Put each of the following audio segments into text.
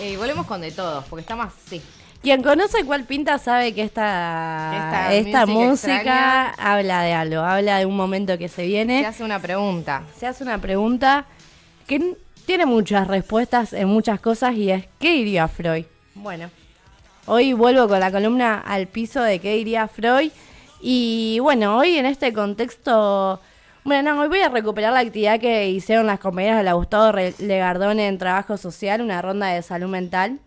Y volvemos con de todos, porque está más, sí. Quien conoce Cuál Pinta sabe que esta música habla de algo, habla de un momento que se viene. Se hace una pregunta. Se hace una pregunta que tiene muchas respuestas en muchas cosas y es, ¿qué diría Freud? Bueno, hoy vuelvo con la columna al piso de qué diría Freud. Y bueno, hoy en este contexto... Bueno, no, hoy voy a recuperar la actividad que hicieron las compañeras de la Gustavo Legardone en Trabajo Social, una ronda de salud mental.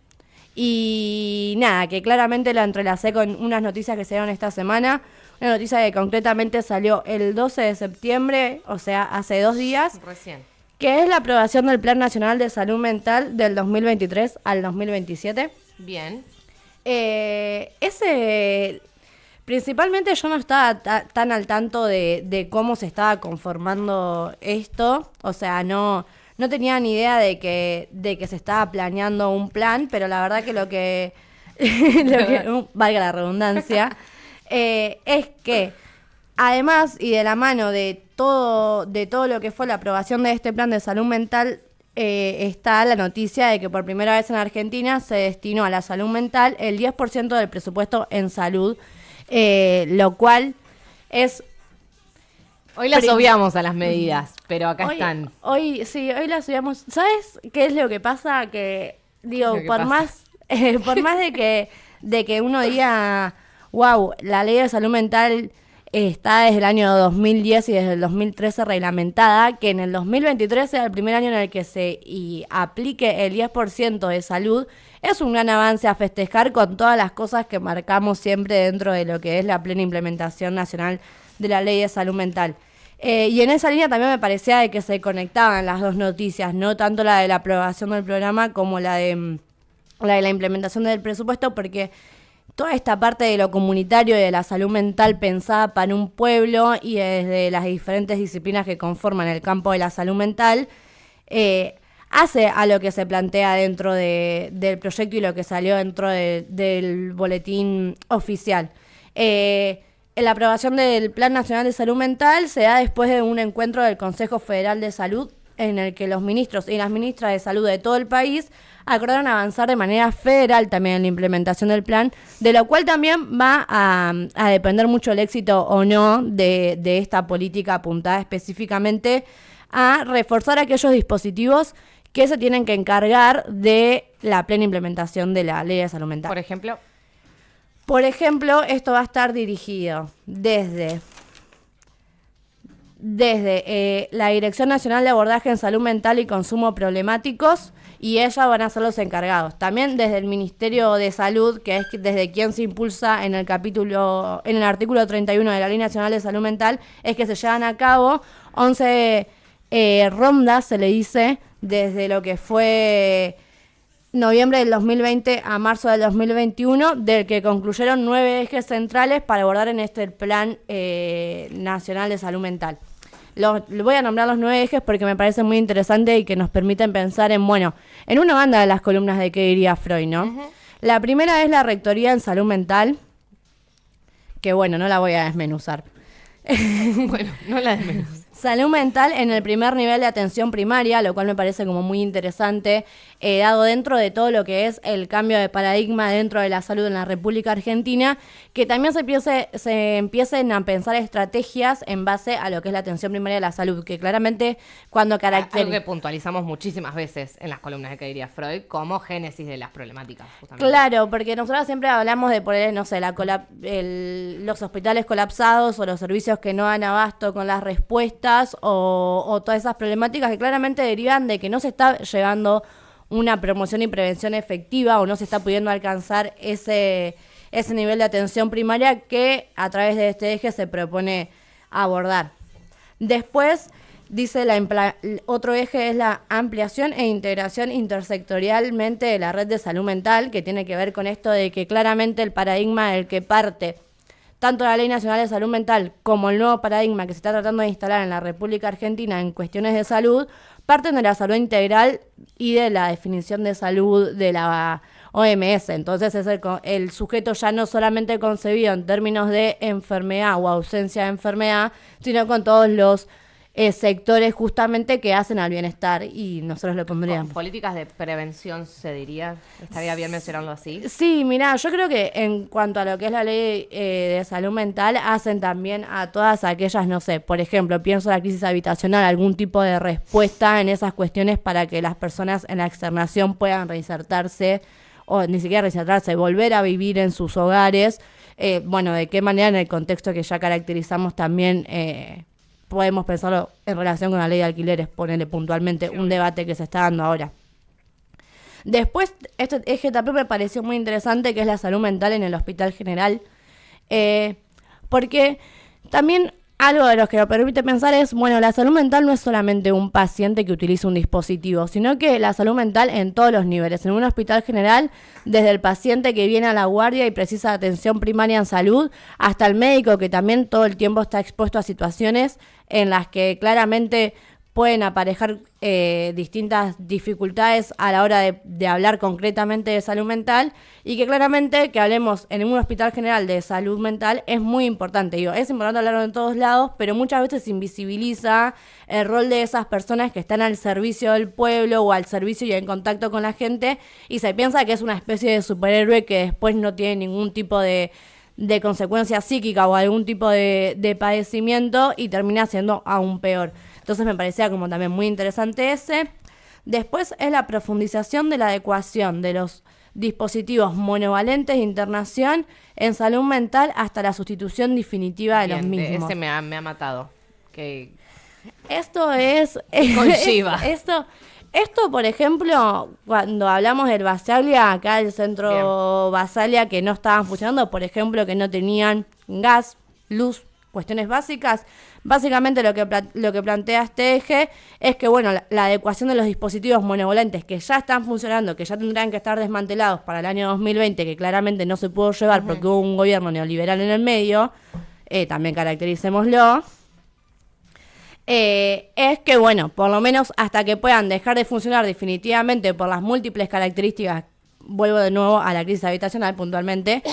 Y nada, que claramente la entrelacé con unas noticias que se dieron esta semana. Una noticia que concretamente salió el 12 de septiembre, o sea, hace 2 días. Recién. Que es la aprobación del Plan Nacional de Salud Mental del 2023 al 2027. Bien. Principalmente yo no estaba tan al tanto de cómo se estaba conformando esto. O sea, no tenía ni idea de que se estaba planeando un plan, pero la verdad que lo que valga la redundancia, es que además y de la mano de todo lo que fue la aprobación de este plan de salud mental, está la noticia de que por primera vez en Argentina se destinó a la salud mental el 10% del presupuesto en salud, lo cual es... Hoy las obviamos a las medidas, pero acá están. Hoy las obviamos. ¿Sabes qué es lo que pasa? Que, digo, por más de que uno diga, wow, la ley de salud mental está desde el año 2010 y desde el 2013 reglamentada, que en el 2023 sea el primer año en el que se aplique el 10% de salud, es un gran avance a festejar con todas las cosas que marcamos siempre dentro de lo que es la plena implementación nacional de la ley de salud mental. Y en esa línea también me parecía de que se conectaban las dos noticias, no tanto la de la aprobación del programa como la de la implementación del presupuesto, porque toda esta parte de lo comunitario y de la salud mental pensada para un pueblo y desde las diferentes disciplinas que conforman el campo de la salud mental, hace a lo que se plantea dentro del proyecto y lo que salió dentro del boletín oficial. La aprobación del Plan Nacional de Salud Mental se da después de un encuentro del Consejo Federal de Salud en el que los ministros y las ministras de salud de todo el país acordaron avanzar de manera federal también en la implementación del plan, de lo cual también va a depender mucho el éxito o no de esta política apuntada específicamente a reforzar aquellos dispositivos que se tienen que encargar de la plena implementación de la ley de salud mental. Por ejemplo, esto va a estar dirigido desde la Dirección Nacional de Abordaje en Salud Mental y Consumo Problemáticos, y ellas van a ser los encargados. También desde el Ministerio de Salud, que es desde quien se impulsa en el artículo 31 de la Ley Nacional de Salud Mental, es que se llevan a cabo 11 rondas, se le dice, desde lo que fue noviembre del 2020 a marzo del 2021, del que concluyeron 9 ejes centrales para abordar en este Plan Nacional de Salud Mental. Voy a nombrar los 9 ejes porque me parece muy interesante y que nos permiten pensar en una banda de las columnas de qué diría Freud, ¿no? Uh-huh. La primera es la Rectoría en Salud Mental, que no la voy a desmenuzar. No la desmenuzar. Salud mental en el primer nivel de atención primaria, lo cual me parece como muy interesante, dado dentro de todo lo que es el cambio de paradigma dentro de la salud en la República Argentina, que también se empiecen a pensar estrategias en base a lo que es la atención primaria de la salud, que claramente cuando algo que puntualizamos muchísimas veces en las columnas de que diría Freud como génesis de las problemáticas. Justamente. Claro, porque nosotros siempre hablamos de poner, no sé, los hospitales colapsados o los servicios que no dan abasto con las respuestas, o todas esas problemáticas que claramente derivan de que no se está llevando una promoción y prevención efectiva o no se está pudiendo alcanzar ese nivel de atención primaria que a través de este eje se propone abordar. Después, dice otro eje es la ampliación e integración intersectorialmente de la red de salud mental, que tiene que ver con esto de que claramente el paradigma del que parte tanto la Ley Nacional de Salud Mental como el nuevo paradigma que se está tratando de instalar en la República Argentina en cuestiones de salud, parten de la salud integral y de la definición de salud de la OMS. Entonces es el sujeto ya no solamente concebido en términos de enfermedad o ausencia de enfermedad, sino con todos los sectores justamente que hacen al bienestar y nosotros lo pondríamos. Políticas de prevención, se diría. ¿Estaría bien mencionarlo así? Sí, mira, yo creo que en cuanto a lo que es la ley de salud mental, hacen también a todas aquellas, no sé, por ejemplo, pienso en la crisis habitacional, algún tipo de respuesta en esas cuestiones para que las personas en la externación puedan reinsertarse, o ni siquiera reinsertarse, volver a vivir en sus hogares. Bueno, de qué manera en el contexto que ya caracterizamos también podemos pensarlo en relación con la ley de alquileres, ponerle puntualmente un debate que se está dando ahora. Después, este eje también me pareció muy interesante, que es la salud mental en el Hospital General, porque también algo de lo que lo permite pensar es, bueno, la salud mental no es solamente un paciente que utiliza un dispositivo, sino que la salud mental en todos los niveles. En un hospital general, desde el paciente que viene a la guardia y precisa atención primaria en salud, hasta el médico que también todo el tiempo está expuesto a situaciones en las que claramente pueden aparejar distintas dificultades a la hora de hablar concretamente de salud mental, y que claramente que hablemos en un hospital general de salud mental es muy importante. Digo, es importante hablarlo en todos lados, pero muchas veces se invisibiliza el rol de esas personas que están al servicio del pueblo o al servicio y en contacto con la gente, y se piensa que es una especie de superhéroe que después no tiene ningún tipo de consecuencia psíquica o algún tipo de padecimiento y termina siendo aún peor. Entonces me parecía como también muy interesante ese. Después es la profundización de la adecuación de los dispositivos monovalentes de internación en salud mental hasta la sustitución definitiva de los mismos. Ese me ha matado. Que esto es... conlleva. Esto, por ejemplo, cuando hablamos del Basaglia, acá el centro Basaglia, que no estaban funcionando, por ejemplo, que no tenían gas, luz, cuestiones básicas. Básicamente lo que plantea este eje es que, bueno, la adecuación de los dispositivos monovalentes que ya están funcionando, que ya tendrán que estar desmantelados para el año 2020, que claramente no se pudo llevar porque hubo un gobierno neoliberal en el medio, también caractericémoslo, es que, bueno, por lo menos hasta que puedan dejar de funcionar definitivamente por las múltiples características, vuelvo de nuevo a la crisis habitacional puntualmente,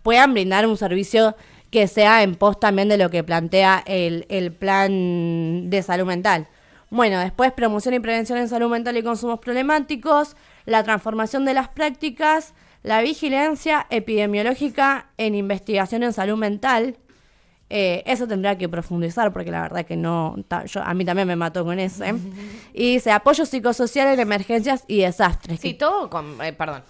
puedan brindar un servicio que sea en pos también de lo que plantea el plan de salud mental. Bueno, después promoción y prevención en salud mental y consumos problemáticos, la transformación de las prácticas, la vigilancia epidemiológica en investigación en salud mental. Eso tendrá que profundizar porque la verdad que no, a mí también me mató con ese. Y dice apoyo psicosocial en emergencias y desastres. Sí, todo con... perdón.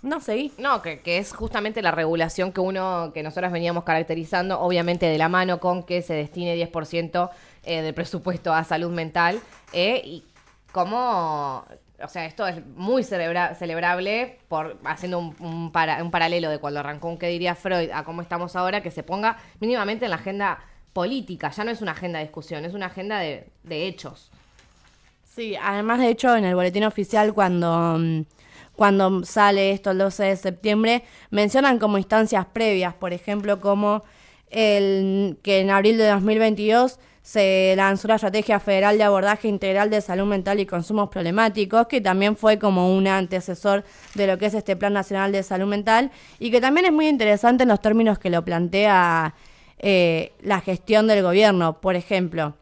No, seguí. No, que es justamente la regulación que nosotros veníamos caracterizando, obviamente de la mano con que se destine 10% del presupuesto a salud mental, y cómo, o sea, esto es muy celebrable por haciendo un paralelo de cuando arrancó un ¿Qué diría Freud? A cómo estamos ahora, que se ponga mínimamente en la agenda política. Ya no es una agenda de discusión, es una agenda de hechos. Sí, además de hecho en el boletín oficial cuando sale esto el 12 de septiembre, mencionan como instancias previas, por ejemplo, como que en abril de 2022 se lanzó la Estrategia Federal de Abordaje Integral de Salud Mental y Consumos Problemáticos, que también fue como un antecesor de lo que es este Plan Nacional de Salud Mental, y que también es muy interesante en los términos que lo plantea la gestión del gobierno. Por ejemplo,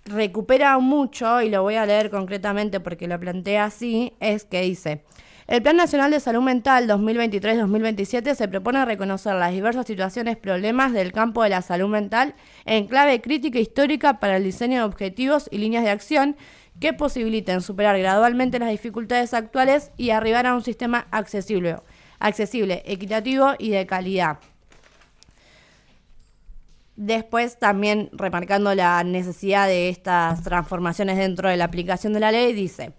recupera mucho, y lo voy a leer concretamente porque lo plantea así, es que dice: el Plan Nacional de Salud Mental 2023-2027 se propone reconocer las diversas situaciones, problemas del campo de la salud mental en clave crítica e histórica para el diseño de objetivos y líneas de acción que posibiliten superar gradualmente las dificultades actuales y arribar a un sistema accesible, equitativo y de calidad. Después, también remarcando la necesidad de estas transformaciones dentro de la aplicación de la ley, dice: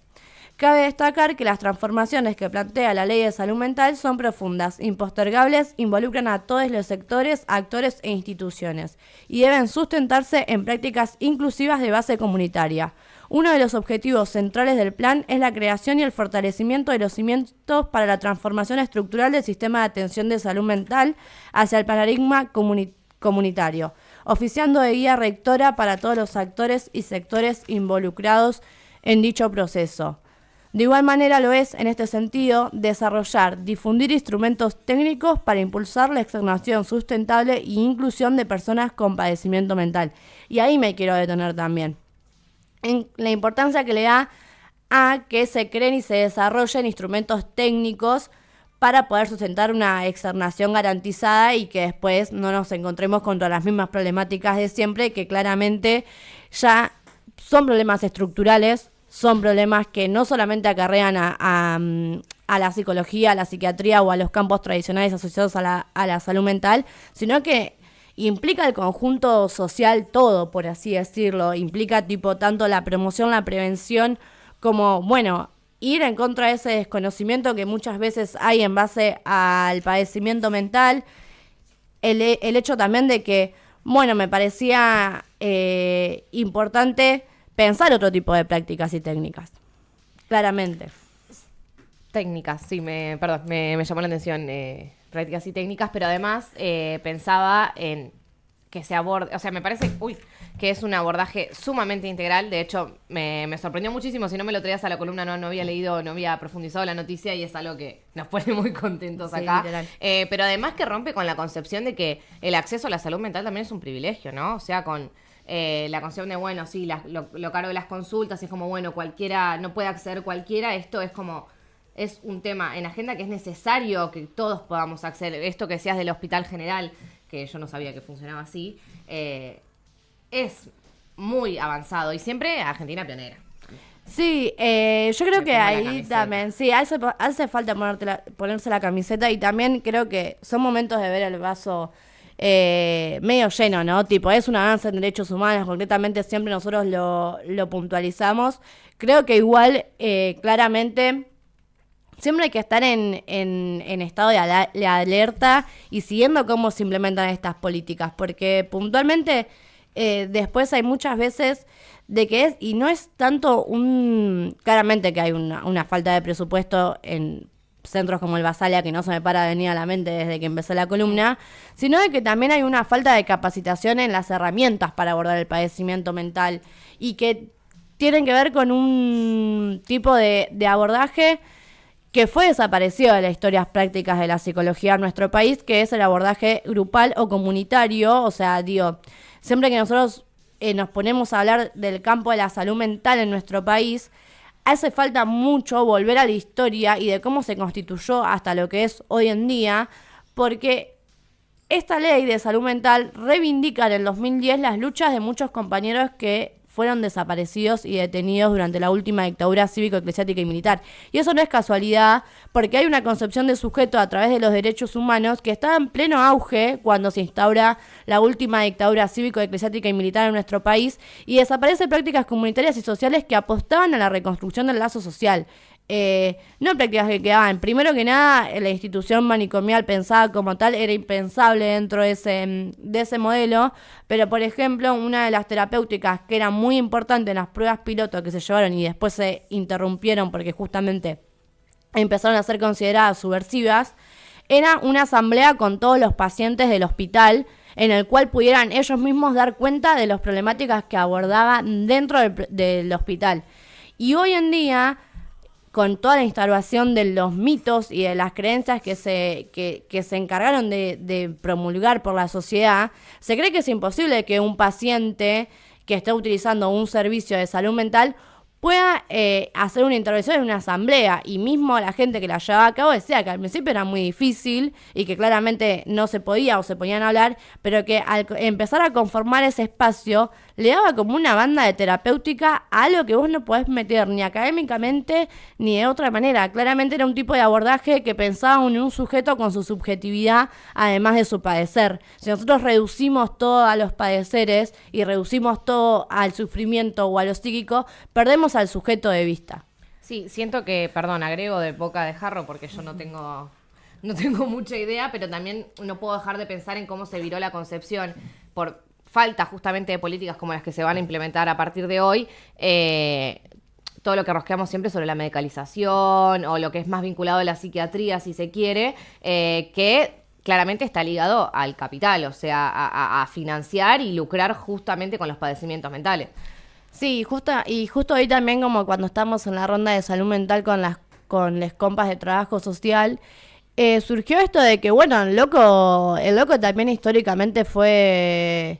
cabe destacar que las transformaciones que plantea la Ley de Salud Mental son profundas, impostergables, involucran a todos los sectores, actores e instituciones y deben sustentarse en prácticas inclusivas de base comunitaria. Uno de los objetivos centrales del plan es la creación y el fortalecimiento de los cimientos para la transformación estructural del sistema de atención de salud mental hacia el paradigma comunitario, oficiando de guía rectora para todos los actores y sectores involucrados en dicho proceso. De igual manera lo es, en este sentido, desarrollar, difundir instrumentos técnicos para impulsar la externación sustentable e inclusión de personas con padecimiento mental. Y ahí me quiero detener también. En la importancia que le da a que se creen y se desarrollen instrumentos técnicos para poder sustentar una externación garantizada y que después no nos encontremos contra las mismas problemáticas de siempre, que claramente ya son problemas estructurales, son problemas que no solamente acarrean a la psicología, a la psiquiatría o a los campos tradicionales asociados a la salud mental, sino que implica el conjunto social todo, por así decirlo. Implica tipo tanto la promoción, la prevención, como, bueno, ir en contra de ese desconocimiento que muchas veces hay en base al padecimiento mental. El hecho también de que, bueno, me parecía importante pensar otro tipo de prácticas y técnicas, claramente. Técnicas, sí, perdón, me llamó la atención, prácticas y técnicas, pero además pensaba en que se aborde, o sea, me parece, que es un abordaje sumamente integral. De hecho, me sorprendió muchísimo. Si no me lo traías a la columna, no había leído, no había profundizado la noticia, y es algo que nos pone muy contentos acá. Pero además que rompe con la concepción de que el acceso a la salud mental también es un privilegio, ¿no? O sea, con la concepción de, bueno, sí, lo caro de las consultas, es como, bueno, cualquiera, no puede acceder cualquiera. Esto es como, es un tema en agenda que es necesario que todos podamos acceder. Esto que decías del Hospital General, que yo no sabía que funcionaba así, es muy avanzado y siempre Argentina pionera. Sí, yo creo que ahí también, sí, hace falta ponerse la camiseta, y también creo que son momentos de ver el vaso medio lleno, ¿no? Tipo, es un avance en derechos humanos, concretamente siempre nosotros lo puntualizamos. Creo que igual, claramente, siempre hay que estar en estado de alerta y siguiendo cómo se implementan estas políticas, porque puntualmente después hay muchas veces de que y no es tanto claramente que hay una falta de presupuesto en centros como el Basalia, que no se me para de venir a la mente desde que empecé la columna, sino de que también hay una falta de capacitación en las herramientas para abordar el padecimiento mental, y que tienen que ver con un tipo de abordaje que fue desaparecido de las historias prácticas de la psicología en nuestro país, que es el abordaje grupal o comunitario. O sea, digo, siempre que nosotros nos ponemos a hablar del campo de la salud mental en nuestro país, hace falta mucho volver a la historia y de cómo se constituyó hasta lo que es hoy en día, porque esta ley de salud mental reivindica en el 2010 las luchas de muchos compañeros que fueron desaparecidos y detenidos durante la última dictadura cívico-eclesiástica y militar. Y eso no es casualidad, porque hay una concepción de sujeto a través de los derechos humanos que está en pleno auge cuando se instaura la última dictadura cívico-eclesiástica y militar en nuestro país, y desaparecen prácticas comunitarias y sociales que apostaban a la reconstrucción del lazo social. No prácticas que quedaban. Primero que nada, la institución manicomial pensada como tal era impensable dentro de ese modelo, pero por ejemplo, una de las terapéuticas que era muy importante en las pruebas piloto que se llevaron y después se interrumpieron porque justamente empezaron a ser consideradas subversivas, era una asamblea con todos los pacientes del hospital, en el cual pudieran ellos mismos dar cuenta de las problemáticas que abordaban dentro del hospital. Y hoy en día, con toda la instauración de los mitos y de las creencias que se encargaron de promulgar por la sociedad, se cree que es imposible que un paciente que esté utilizando un servicio de salud mental pueda hacer una intervención en una asamblea. Y mismo la gente que la llevaba a cabo decía que al principio era muy difícil y que claramente no se podía o se ponían a hablar, pero que al empezar a conformar ese espacio le daba como una banda de terapéutica a algo que vos no podés meter ni académicamente ni de otra manera. Claramente era un tipo de abordaje que pensaba en un sujeto con su subjetividad, además de su padecer. Si nosotros reducimos todo a los padeceres y reducimos todo al sufrimiento o a lo psíquico, perdemos al sujeto de vista. Sí, siento que, perdón, agrego de boca de jarro porque yo no tengo mucha idea, pero también no puedo dejar de pensar en cómo se viró la concepción por falta justamente de políticas como las que se van a implementar a partir de hoy, todo lo que rosqueamos siempre sobre la medicalización o lo que es más vinculado a la psiquiatría, si se quiere, que claramente está ligado al capital, o sea, a financiar y lucrar justamente con los padecimientos mentales. Sí, justo hoy también, como cuando estamos en la ronda de salud mental con las compas de trabajo social, surgió esto de que, bueno, el loco también históricamente fue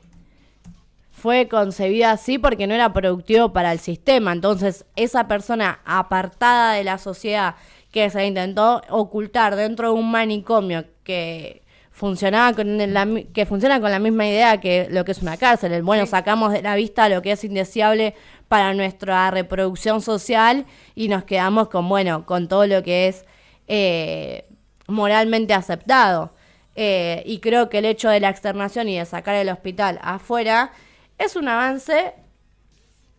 concebida así porque no era productivo para el sistema. Entonces, esa persona apartada de la sociedad que se intentó ocultar dentro de un manicomio que funciona con la misma idea que lo que es una cárcel. Bueno, sacamos de la vista lo que es indeseable para nuestra reproducción social y nos quedamos con todo lo que es moralmente aceptado. Y creo que el hecho de la externación y de sacar el hospital afuera es un avance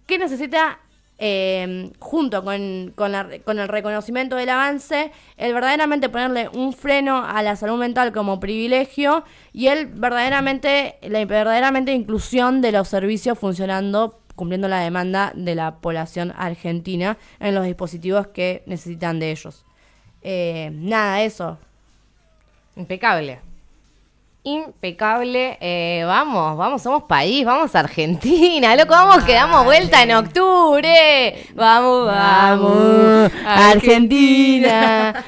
que necesita, junto con el reconocimiento del avance, el verdaderamente ponerle un freno a la salud mental como privilegio y la verdaderamente inclusión de los servicios funcionando, cumpliendo la demanda de la población argentina en los dispositivos que necesitan de ellos. Nada, eso. Impecable. Vamos, somos país, vamos a Argentina, loco, vamos que damos vuelta en octubre. Vamos, Argentina.